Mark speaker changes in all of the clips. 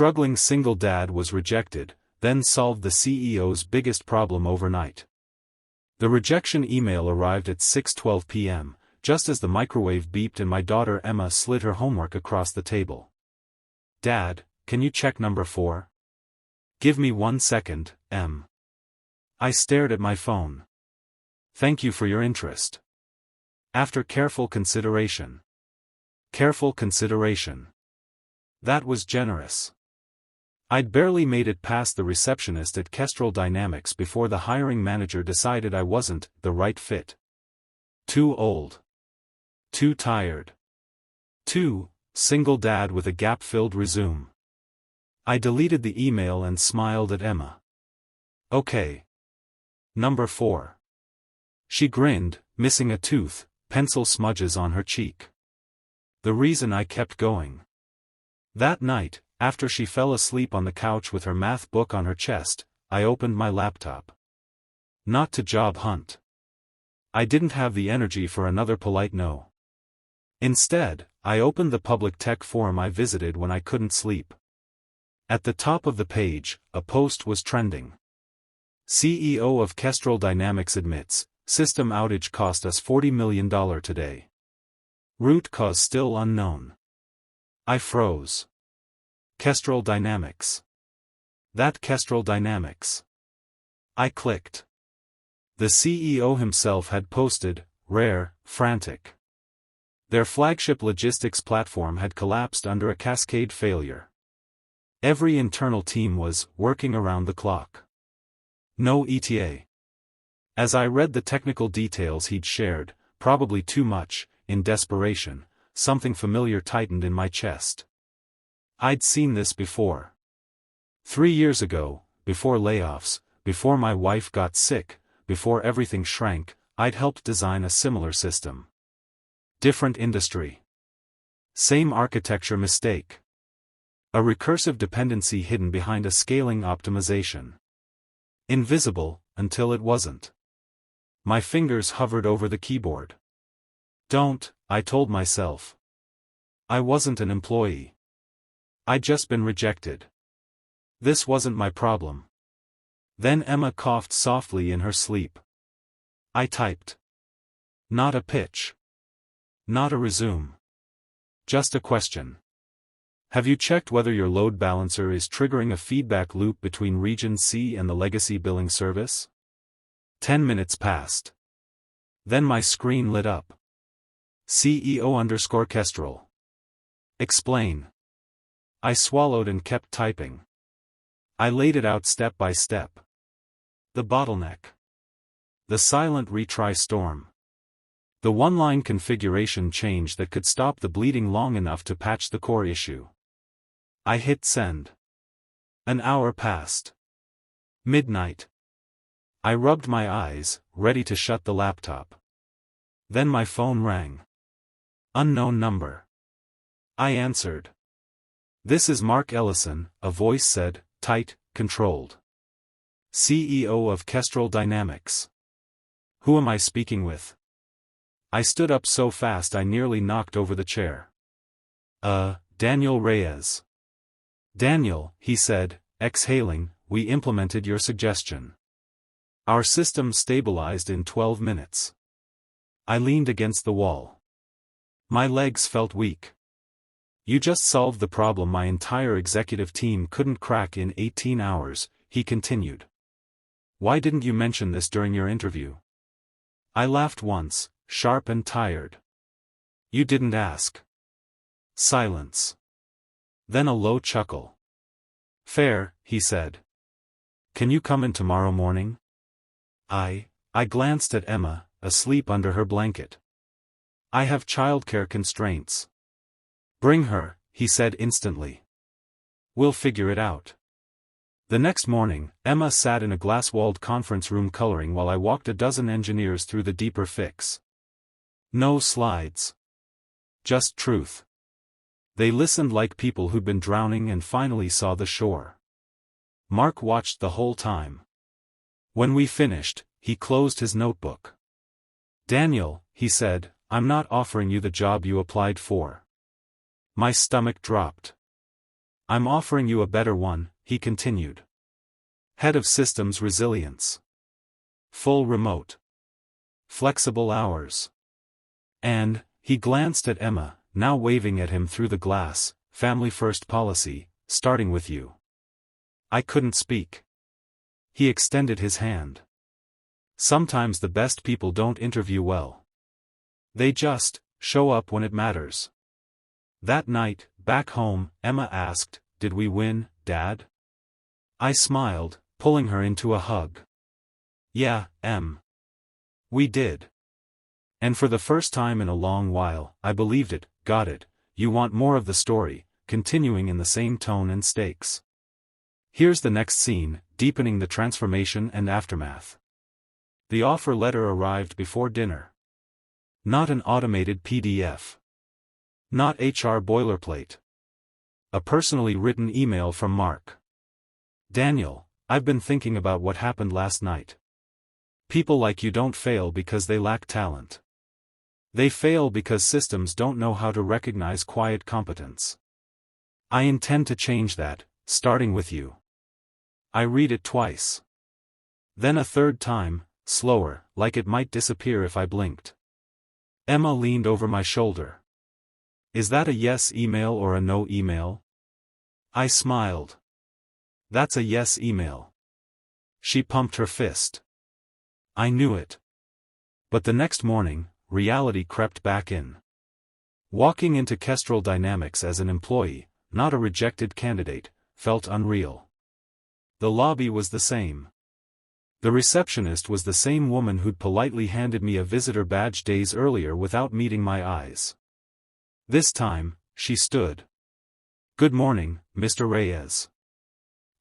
Speaker 1: struggling single dad was rejected, then solved the CEO's biggest problem overnight. The rejection email arrived at 6:12 p.m., just as the microwave beeped and my daughter Emma slid her homework across the table. "Dad, can you check number 4? "Give me 1 second, Em." I stared at my phone. "Thank you for your interest. After careful consideration." Careful consideration. That was generous. I'd barely made it past the receptionist at Kestrel Dynamics before the hiring manager decided I wasn't the right fit. Too old. Too tired. Too single dad with a gap-filled resume. I deleted the email and smiled at Emma. "Okay. Number 4. She grinned, missing a tooth, pencil smudges on her cheek. The reason I kept going. That night, after she fell asleep on the couch with her math book on her chest, I opened my laptop. Not to job hunt. I didn't have the energy for another polite no. Instead, I opened the public tech forum I visited when I couldn't sleep. At the top of the page, a post was trending. CEO of Kestrel Dynamics admits, system outage cost us $40 million today. Root cause still unknown. I froze. Kestrel Dynamics. That Kestrel Dynamics. I clicked. The CEO himself had posted, rare, frantic. Their flagship logistics platform had collapsed under a cascade failure. Every internal team was working around the clock. No ETA. As I read the technical details he'd shared, probably too much, in desperation, something familiar tightened in my chest. I'd seen this before. 3 years ago, before layoffs, before my wife got sick, before everything shrank, I'd helped design a similar system. Different industry. Same architecture mistake. A recursive dependency hidden behind a scaling optimization. Invisible, until it wasn't. My fingers hovered over the keyboard. Don't, I told myself. I wasn't an employee. I'd just been rejected. This wasn't my problem. Then Emma coughed softly in her sleep. I typed. Not a pitch. Not a resume. Just a question. Have you checked whether your load balancer is triggering a feedback loop between Region C and the legacy billing service? 10 minutes passed. Then my screen lit up. CEO_Kestrel. Explain. I swallowed and kept typing. I laid it out step by step. The bottleneck. The silent retry storm. The one-line configuration change that could stop the bleeding long enough to patch the core issue. I hit send. An hour passed. Midnight. I rubbed my eyes, ready to shut the laptop. Then my phone rang. Unknown number. I answered. This is Mark Ellison, a voice said, tight, controlled. CEO of Kestrel Dynamics. Who am I speaking with? I stood up so fast I nearly knocked over the chair. Daniel Reyes. Daniel, he said, exhaling, we implemented your suggestion. Our system stabilized in 12 minutes. I leaned against the wall. My legs felt weak. You just solved the problem my entire executive team couldn't crack in 18 hours, he continued. Why didn't you mention this during your interview? I laughed once, sharp and tired. You didn't ask. Silence. Then a low chuckle. Fair, he said. Can you come in tomorrow morning? I glanced at Emma, asleep under her blanket. I have childcare constraints. Bring her, he said instantly. We'll figure it out. The next morning, Emma sat in a glass-walled conference room coloring while I walked a dozen engineers through the deeper fix. No slides. Just truth. They listened like people who'd been drowning and finally saw the shore. Mark watched the whole time. When we finished, he closed his notebook. Daniel, he said, I'm not offering you the job you applied for. My stomach dropped. I'm offering you a better one, he continued. Head of Systems Resilience. Full remote. Flexible hours. And, he glanced at Emma, now waving at him through the glass, family first policy, starting with you. I couldn't speak. He extended his hand. Sometimes the best people don't interview well. They just show up when it matters. That night, back home, Emma asked, "Did we win, Dad?" I smiled, pulling her into a hug. Yeah, Em. We did. And for the first time in a long while, I believed it. Got it, you want more of the story, continuing in the same tone and stakes. Here's the next scene, deepening the transformation and aftermath. The offer letter arrived before dinner. Not an automated PDF. Not HR boilerplate. A personally written email from Mark. Daniel, I've been thinking about what happened last night. People like you don't fail because they lack talent. They fail because systems don't know how to recognize quiet competence. I intend to change that, starting with you. I read it twice. Then a third time, slower, like it might disappear if I blinked. Emma leaned over my shoulder. Is that a yes email or a no email? I smiled. That's a yes email. She pumped her fist. I knew it. But the next morning, reality crept back in. Walking into Kestrel Dynamics as an employee, not a rejected candidate, felt unreal. The lobby was the same. The receptionist was the same woman who'd politely handed me a visitor badge days earlier without meeting my eyes. This time, she stood. Good morning, Mr. Reyes.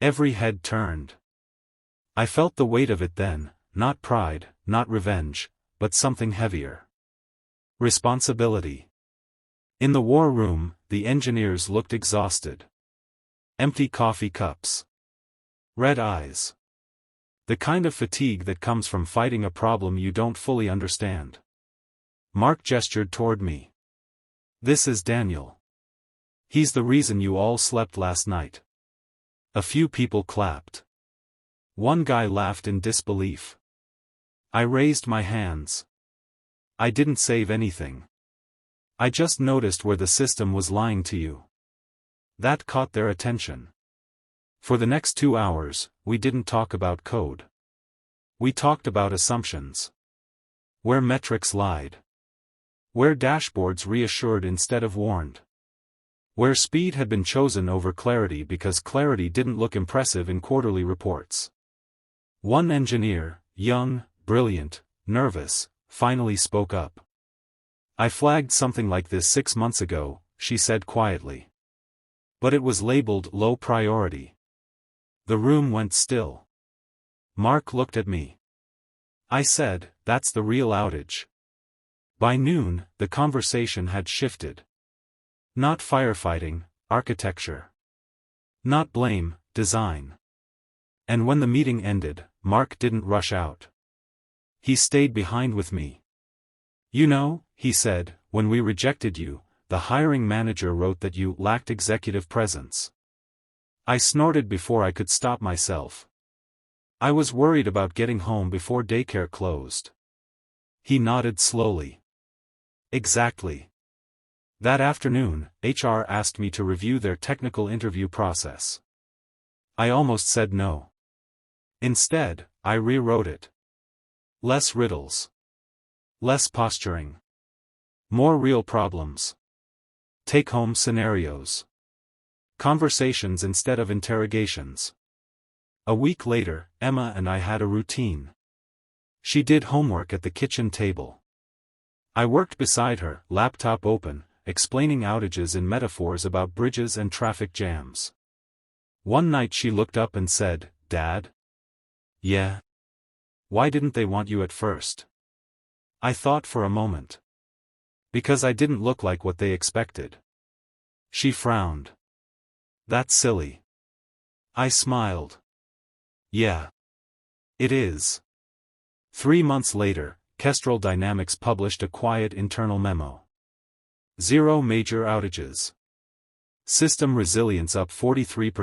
Speaker 1: Every head turned. I felt the weight of it then, not pride, not revenge, but something heavier. Responsibility. In the war room, the engineers looked exhausted. Empty coffee cups. Red eyes. The kind of fatigue that comes from fighting a problem you don't fully understand. Mark gestured toward me. This is Daniel. He's the reason you all slept last night. A few people clapped. One guy laughed in disbelief. I raised my hands. I didn't save anything. I just noticed where the system was lying to you. That caught their attention. For the next 2 hours, we didn't talk about code. We talked about assumptions. Where metrics lied. Where dashboards reassured instead of warned. Where speed had been chosen over clarity because clarity didn't look impressive in quarterly reports. One engineer, young, brilliant, nervous, finally spoke up. I flagged something like this 6 months ago, she said quietly. But it was labeled low priority. The room went still. Mark looked at me. I said, that's the real outage. By noon, the conversation had shifted. Not firefighting, architecture. Not blame, design. And when the meeting ended, Mark didn't rush out. He stayed behind with me. You know, he said, when we rejected you, the hiring manager wrote that you lacked executive presence. I snorted before I could stop myself. I was worried about getting home before daycare closed. He nodded slowly. Exactly. That afternoon, HR asked me to review their technical interview process. I almost said no. Instead, I rewrote it. Less riddles. Less posturing. More real problems. Take-home scenarios. Conversations instead of interrogations. A week later, Emma and I had a routine. She did homework at the kitchen table. I worked beside her, laptop open, explaining outages in metaphors about bridges and traffic jams. One night she looked up and said, Dad? Yeah? Why didn't they want you at first? I thought for a moment. Because I didn't look like what they expected. She frowned. That's silly. I smiled. Yeah. It is. 3 months later, Kestrel Dynamics published a quiet internal memo. 0 major outages. System resilience up 43%.